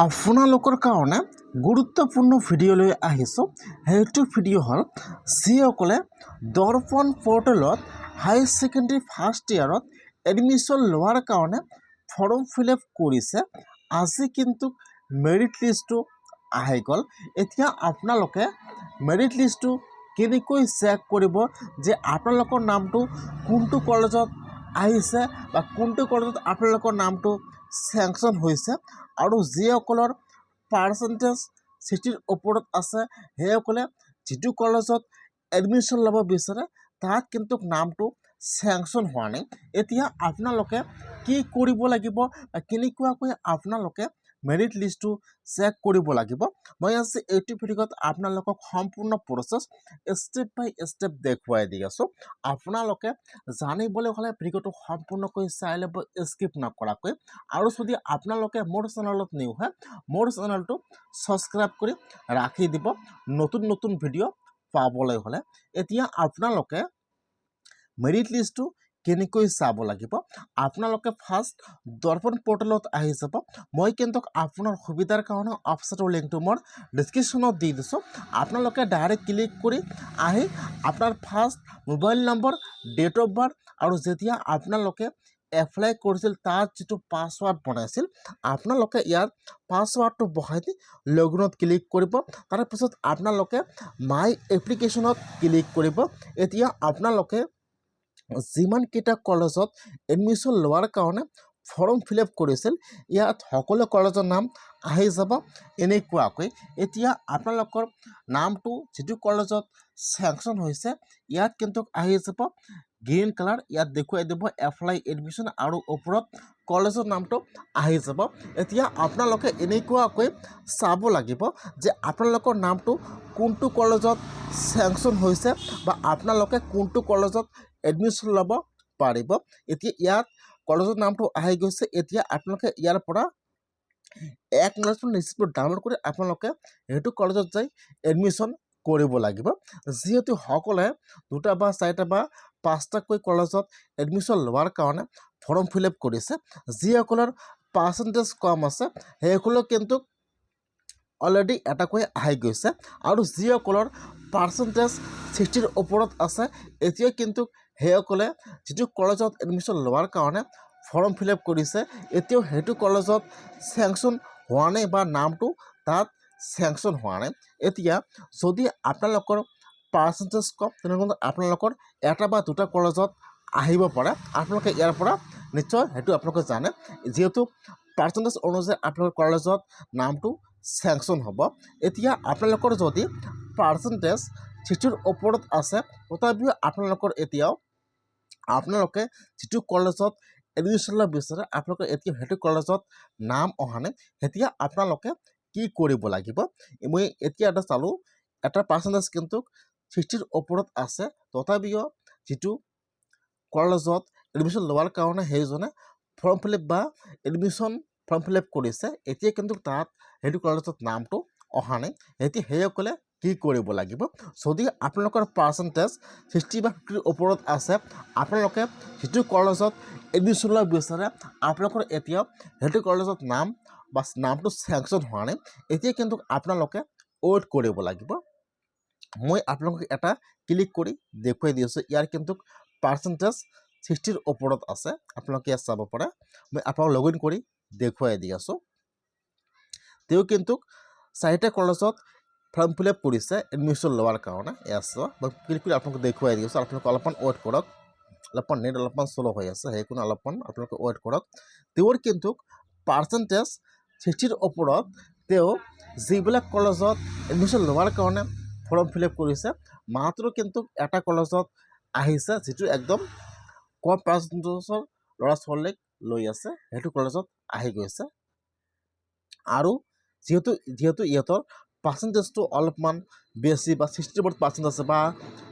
আপোনালোকৰ কাৰণে গুৰুত্বপূৰ্ণ ভিডিঅ'লৈ আহিছোঁ। সেইটো ভিডিঅ' হ'ল যিসকলে দৰ্পণ পৰ্টেলত হায়াৰ ছেকেণ্ডেৰী ফাৰ্ষ্ট ইয়াৰত এডমিশ্যন লোৱাৰ কাৰণে ফৰ্ম ফিল আপ কৰিছে। আজি কিন্তু মেৰিট লিষ্টটো আহি গ'ল। এতিয়া আপোনালোকে মেৰিট লিষ্টটো কেনেকৈ চেক কৰিব যে আপোনালোকৰ নামটো কোনটো কলেজত আহিছে বা কোনটো কলেজত আপোনালোকৰ নামটো চেংচন হৈছে, আৰু যিসকলৰ পাৰ্চেণ্টেজ 60ৰ ওপৰত আছে সেইসকলে যিটো কলেজত এডমিশ্যন ল'ব বিচাৰে তাত কিন্তু নামটো চেংচন হোৱা নাই। এতিয়া আপোনালোকে কি কৰিব লাগিব বা কেনেকুৱাকৈ আপোনালোকে মেৰিট লিষ্টটো চেক কৰিব লাগিব, মই আজি এইটো ভিডিঅ'ত আপোনালোকক সম্পূৰ্ণ প্ৰচেছ ষ্টেপ বাই ষ্টেপ দেখুৱাই দি আছোঁ। আপোনালোকে জানিবলৈ হ'লে ভিডিঅ'টো সম্পূৰ্ণকৈ চাই ল'ব, স্কিপ নকৰাকৈ। আৰু যদি আপোনালোকে মোৰ চেনেলত নিউ হয়, মোৰ চেনেলটো ছাবস্ক্ৰাইব কৰি ৰাখি দিব নতুন নতুন ভিডিঅ' পাবলৈ হ'লে। এতিয়া আপোনালোকে মেৰিট লিষ্টটো কেনেকৈ চাব লাগিব, আপোনালোকে ফাৰ্ষ্ট দৰ্পণ পৰ্টেলত আহি যাব। মই কিন্তু আপোনাৰ সুবিধাৰ কাৰণে ৱেবছাইটৰ লিংকটো মোৰ ডিছক্ৰিপশ্যনত দি দিছোঁ। আপোনালোকে ডাইৰেক্ট ক্লিক কৰি আহি আপোনাৰ first mobile number, date of birth আৰু যেতিয়া আপোনালোকে এপ্লাই কৰিছিল তাত যিটো পাছৱাৰ্ড বনাইছিল আপোনালোকে ইয়াত পাছৱাৰ্ডটো বহাই দি লগইনত ক্লিক কৰিব। তাৰপিছত আপোনালোকে মাই এপ্লিকেশ্যনত ক্লিক কৰিব। এতিয়া আপোনালোকে যিমানকেইটা কলেজত এডমিশ্যন লোৱাৰ কাৰণে ফৰ্ম ফিল আপ কৰিছিল ইয়াত সকলো কলেজৰ নাম আহি যাব এনেকুৱাকৈ। এতিয়া আপোনালোকৰ নামটো যিটো কলেজত চেংচন হৈছে ইয়াত কিন্তু আহি যাব গ্ৰীণ কালাৰ, ইয়াত দেখুৱাই দিব এপ্লাই এডমিশ্যন আৰু ওপৰত কলেজৰ নামটো আহি যাব। এতিয়া আপোনালোকে এনেকুৱাকৈ চাব লাগিব যে আপোনালোকৰ নামটো কোনটো কলেজত চেংচন হৈছে বা আপোনালোকে কোনটো কলেজত এডমিশ্যন ল'ব পাৰিব। এতিয়া ইয়াত কলেজৰ নামটো আহি গৈছে। এতিয়া আপোনালোকে ইয়াৰ পৰা একমাত্ৰ ৰিচিপ্টটো ডাউনলোড কৰি আপোনালোকে সেইটো কলেজত যাই এডমিশ্যন কৰিব লাগিব। যিহেতু সকলোৱে 2টা বা 4টা বা 5টাকৈ কলেজত এডমিশ্যন লোৱাৰ কাৰণে ফৰ্ম ফিল আপ কৰিছে, যিসকলৰ পাৰ্চেণ্টেজ কম আছে সেইসকলৰ কিন্তু অলৰেডি এটাকৈ আহি গৈছে, আৰু যিসকলৰ পাৰ্চেণ্টেজ 60ৰ ওপৰত আছে এতিয়া কিন্তু সেইসকলে যিটো কলেজত এডমিশ্যন লোৱাৰ কাৰণে ফৰ্ম ফিল আপ কৰিছে এতিয়াও সেইটো কলেজত চেংচন হোৱা নাই বা নামটো তাত চেংচন হোৱা নাই। এতিয়া যদি আপোনালোকৰ পাৰ্চেণ্টেজ কম তেনেহ'লে আপোনালোকৰ 1টা বা 2টা কলেজত আহিব পাৰে। আপোনালোকে ইয়াৰ পৰা নিশ্চয় সেইটো আপোনালোকে জানে, যিহেতু পাৰ্চেণ্টেজ অনুযায়ী আপোনালোকৰ কলেজত নামটো চেংচন হ'ব। এতিয়া আপোনালোকৰ যদি পাৰ্চেণ্টেজ 60ৰ ওপৰত আছে তথাপিও আপোনালোকৰ এতিয়াও আপোনালোকে যিটো কলেজত এডমিশ্যন ল'ব বিচাৰে আপোনালোকে এতিয়া সেইটো কলেজত নাম অহা নাই। এতিয়া আপোনালোকে কি কৰিব লাগিব, মই এতিয়া এটা চালোঁ এটা পাৰ্চেণ্টেজ কিন্তু 60ৰ ওপৰত আছে তথাপিও যিটো কলেজত এডমিশ্যন লোৱাৰ কাৰণে সেইজনে ফৰ্ম ফিল আপ বা এডমিশ্যন ফৰ্ম ফিল আপ কৰিছে এতিয়া কিন্তু তাত সেইটো কলেজত নামটো অহা নাই। এতিয়া সেইসকলে কি কৰিব লাগিব, যদি আপোনালোকৰ পাৰ্চেণ্টেজ 60 বা 50ৰ ওপৰত আছে আপোনালোকে যিটো কলেজত এডমিশ্যন ল'ব বিচাৰে আপোনালোকৰ এতিয়াও সেইটো কলেজত নাম বা নামটো চেংচন হোৱা নাই। এতিয়া কিন্তু আপোনালোকে ৱেইট কৰিব লাগিব। মই আপোনালোকক এটা ক্লিক কৰি দেখুৱাই দি আছোঁ। ইয়াৰ কিন্তু পাৰ্চেণ্টেজ 60ৰ ওপৰত আছে, আপোনালোকে ইয়াত চাব পাৰে। মই আপোনালোকক লগ ইন কৰি দেখুৱাই দি আছোঁ। তেওঁ কিন্তু 4টা কলেজত ফৰ্ম ফিল আপ কৰিছে এডমিশ্যন লোৱাৰ কাৰণে। ইয়াত মই ক্লিক কৰি আপোনালোকক দেখুৱাই দি আছোঁ। আপোনালোকে অলপমান ৱেইট কৰক, অলপমান নেট অলপমান শ্ল' হৈ আছে সেইকাৰণে অলপমান আপোনালোকে ৱেইট কৰক। তেওঁৰ কিন্তু পাৰ্চেণ্টেজ 60ৰ ওপৰত তেওঁ যিবিলাক কলেজত এডমিশ্যন লোৱাৰ কাৰণে ফৰ্ম ফিল আপ কৰিছে মাত্ৰ কিন্তু এটা কলেজত আহিছে যিটো একদম কম পাৰ্চেণ্টেজৰ ল'ৰা ছোৱালীক লৈ আছে, সেইটো কলেজত আহি গৈছে। আৰু যিহেতু ইহঁতৰ পাৰ্চেণ্টেজটো অলপমান বেছি বা 60ৰ ওপৰত পাৰ্চেণ্ট আছে বা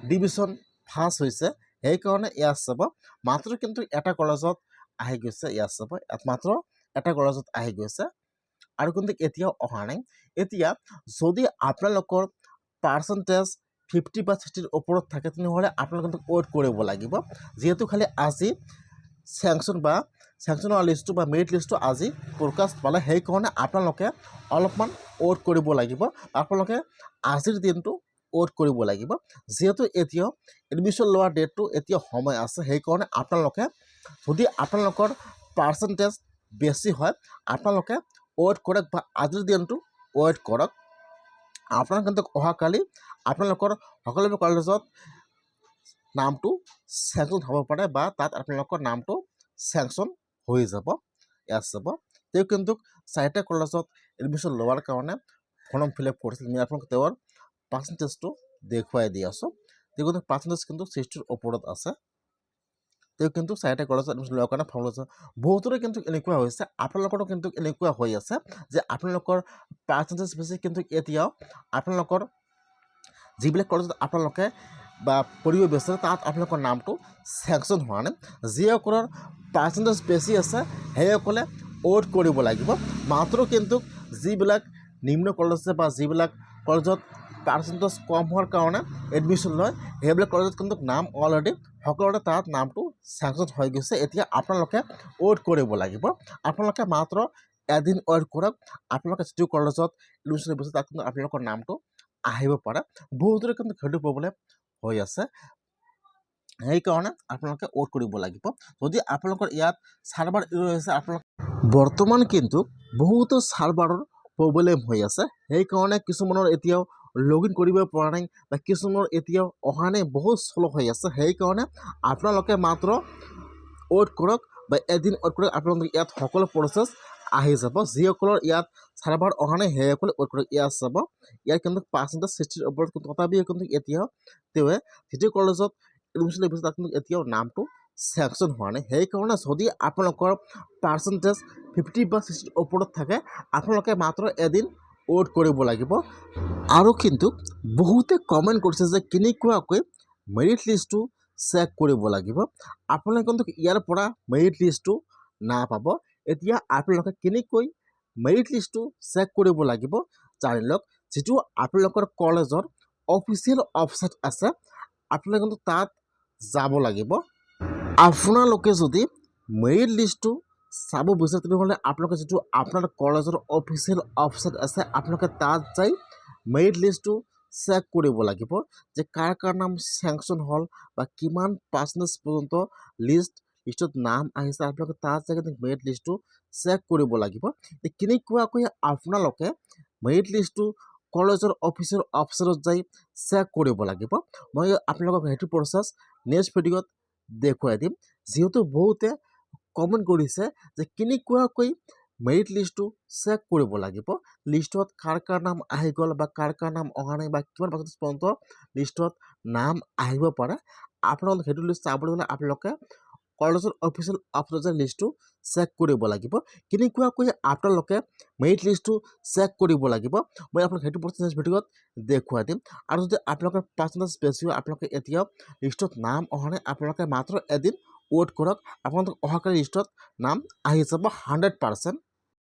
ডিভিজন ফাৰ্ষ্ট হৈছে সেইকাৰণে ইয়াত চাব মাত্ৰ কিন্তু এটা কলেজত আহি গৈছে। ইয়াত চাব মাত্ৰ এটা কলেজত আহি গৈছে আৰু কিন্তু এতিয়াও অহা নাই। এতিয়া যদি আপোনালোকৰ পাৰ্চেণ্টেজ 50 বা 60ৰ ওপৰত থাকে তেনেহ'লে আপোনালোকে কিন্তু ৱেইট কৰিব লাগিব, যিহেতু খালি আজি চেংচন বা চেংচন হোৱা লিষ্টটো বা মেৰিট লিষ্টটো আজি প্ৰকাশ পালে সেইকাৰণে আপোনালোকে অলপমান ৱেইট কৰিব লাগিব আপোনালোকে আজিৰ দিনটো ৱেইট কৰিব লাগিব যিহেতু এতিয়াও এডমিশ্যন লোৱাৰ ডেটটো এতিয়া সময় আছে সেইকাৰণে আপোনালোকে যদি আপোনালোকৰ পাৰ্চেণ্টেজ বেছি হয় আপোনালোকে ৱেইট কৰক বা আজিৰ দিনটো ৱেইট কৰক আপোনাৰ কিন্তু অহাকালি আপোনালোকৰ সকলোবোৰ কলেজত নামটো চেংচন হ'ব পাৰে বা তাত আপোনালোকৰ নামটো চেংচন হৈ যাব ইয়াত চাব তেওঁ কিন্তু 4টা কলেজত এডমিশ্যন লোৱাৰ কাৰণে ফৰ্ম ফিল আপ কৰিছিল আমি আপোনালোক তেওঁৰ পাৰ্চেণ্টেজটো দেখুৱাই দি আছোঁ তেওঁ কিন্তু পাৰ্চেণ্টেজ কিন্তু 60ৰ ওপৰত আছে তেওঁ কিন্তু 4টা কলেজত এডমিশ্যন লোৱাৰ কাৰণে ফৰ্ম লৈছে বহুতৰে কিন্তু এনেকুৱা হৈছে আপোনালোকৰো কিন্তু এনেকুৱা হৈ আছে যে আপোনালোকৰ পাৰ্চেণ্টেজ বেছি কিন্তু এতিয়াও আপোনালোকৰ যিবিলাক কলেজত আপোনালোকে বা পঢ়িব বিচাৰে তাত আপোনালোকৰ নামটো চেংচন হোৱা নাই যিসকলৰ পাৰ্চেণ্টেজ বেছি আছে সেইসকলে ৱেইট কৰিব লাগিব মাত্ৰ কিন্তু যিবিলাক নিম্ন কলেজ আছে বা যিবিলাক কলেজত পাৰ্চেণ্টেজ কম হোৱাৰ কাৰণে এডমিশ্যন লয় সেইবিলাক কলেজত কিন্তু নাম অলৰেডি সকলোৰে তাত নামটো চেংচন হৈ গৈছে এতিয়া আপোনালোকে ৱেইট কৰিব লাগিব আপোনালোকে মাত্ৰ এদিন ৱেইট কৰক আপোনালোকে যিটো কলেজত এডমিশ্যন বিচাৰে তাত কিন্তু আপোনালোকৰ নামটো আহিব পাৰে বহুতৰে কিন্তু সেইটো প্ৰব্লেম হৈ আছে সেইকাৰণে আপোনালোকে ৱেইট কৰিব লাগিব যদি আপোনালোকৰ ইয়াত চাৰ্ভাৰ ইৰ'ৰ হৈছে আপোনালোক বৰ্তমান কিন্তু বহুতো চাৰ্ভাৰৰ প্ৰব্লেম হৈ আছে সেইকাৰণে কিছুমানৰ এতিয়াও লগ ইন কৰিব পৰা নাই বা কিছুমানৰ এতিয়াও অহা নাই বহুত শ্ল' হৈ আছে সেইকাৰণে আপোনালোকে মাত্ৰ ৱেইট কৰক বা এদিন ৱেইট কৰক আপোনালোকে ইয়াত সকলো প্ৰচেছ আহি যাব যিসকলৰ ইয়াত চাৰ্ভাৰ অহা নাই সেইসকলে ৱেইট কৰক ইয়াত চাব ইয়াত কিন্তু পাৰ্চেণ্টেজ 60ৰ ওপৰত কিন্তু তথাপিও কিন্তু এতিয়াও তেওঁৱে যিটো কলেজত এডমিশ্যন লৈছে তাত কিন্তু এতিয়াও নামটো চেংচন হোৱা নাই সেইকাৰণে যদি আপোনালোকৰ পাৰ্চেণ্টেজ 50 বা 60ৰ ওপৰত থাকে আপোনালোকে মাত্ৰ এদিন ৱেইট কৰিব লাগিব আৰু কিন্তু বহুতে কমেণ্ট কৰিছে যে কেনেকুৱাকৈ মেৰিট লিষ্টটো চেক কৰিব লাগিব আপোনালোকে কিন্তু ইয়াৰ পৰা মেৰিট লিষ্টটো নাপাব এতিয়া আপোনালোকে কেনেকৈ মেৰিট লিষ্টটো চেক কৰিব লাগিব জানি লওক যিটো আপোনালোকৰ কলেজৰ অফিচিয়েল ৱেবছাইট আছে আপোনালোকে কিন্তু তাত যাব লাগিব আপোনালোকে যদি মেৰিট লিষ্টটো চাব বিচাৰে তেনেহ'লে আপোনালোকে যিটো আপোনাৰ কলেজৰ অফিচিয়েল ৱেবছাইট আছে আপোনালোকে তাত যাই মেৰিট লিষ্টটো চেক কৰিব লাগিব যে কাৰ কাৰ নাম চেংচন হ'ল বা কিমান পাৰ্চেণ্টেজ পৰ্যন্ত লিষ্টত নাম আহিছে আপোনালোকে তাত যাই মেৰিট লিষ্টটো চেক কৰিব লাগিব কেনেকুৱাকৈ আপোনালোকে মেৰিট লিষ্টটো কলেজৰ অফিচিয়েল ৱেবছাইটত যাই চেক কৰিব লাগিব মই আপোনালোকক সেইটো প্ৰচেছ নেক্সট ভিডিঅ'ত দেখুৱাই দিম যিহেতু বহুতে কমেণ্ট কৰিছে যে কেনেকুৱাকৈ মেৰিট লিষ্টটো চেক কৰিব লাগিব লিষ্টত কাৰ কাৰ নাম আহি গ'ল বা কাৰ কাৰ নাম অহা নাই বা কিমান পাৰ্চেণ্টেজ পৰ্যন্ত লিষ্টত নাম আহিব পাৰে আপোনালোকে সেইটো লিষ্ট চাবলৈ হ'লে আপোনালোকে কলেজৰ অফিচিয়েল ৱেবছাইটৰ লিষ্টটো চেক কৰিব লাগিব কেনেকুৱাকৈ আপোনালোকে মেৰিট লিষ্টটো চেক কৰিব লাগিব মই আপোনাক সেইটো প্ৰচেছ ভিডিঅ'ত দেখুৱাই দিম আৰু যদি আপোনালোকৰ পাৰ্চেণ্টেজ বেছি হয় আপোনালোকে এতিয়াও লিষ্টত নাম অহা নাই আপোনালোকে মাত্ৰ এদিন ৱেইট কৰক আপোনালোকৰ অহাকালি লিষ্টত নাম আহি যাব 100%